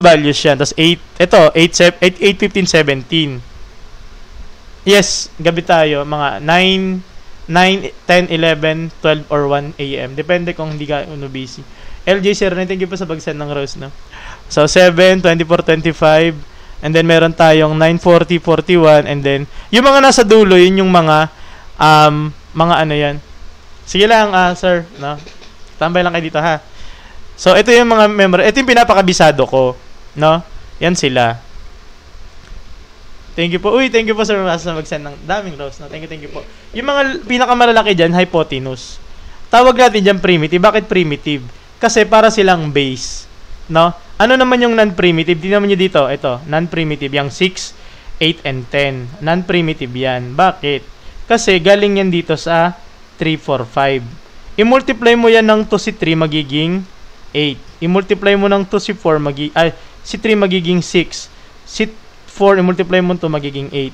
values yan. Tapos 8, ito, 8, 15, 17. Yes, gabi tayo. Mga 9, 10, 11, 12, or 1 a.m. Depende kung hindi ka busy. LJ Sir, thank you po sa pag-send ng rose, no? So, 7, 24, 25. And then, meron tayong 9, 40, 41. And then, yung mga nasa dulo, yun yung mga ano yan. Sige lang, sir, no? Tambay lang kayo dito, ha? So, ito yung mga memory. Ito yung pinapakabisado ko, no? Yan sila. Thank you po. Uy, thank you po, sir, sa mag-send ng daming rose, no? Thank you po. Yung mga pinakamalalaki dyan, hypotenuse. Tawag natin dyan primitive. Bakit primitive? Kasi para silang base, no? Ano naman yung non-primitive? Tingnan mo nyo dito. Ito, non-primitive. Yung 6, 8, and 10. Non-primitive yan. Bakit? Kasi galing yan dito sa 3, 4, 5. I-multiply mo yan ng 2 si 3 magiging 8. I-multiply mo ng 2 si 4 si 3 magiging 6. Si 4 i-multiply mo 2 magiging 8.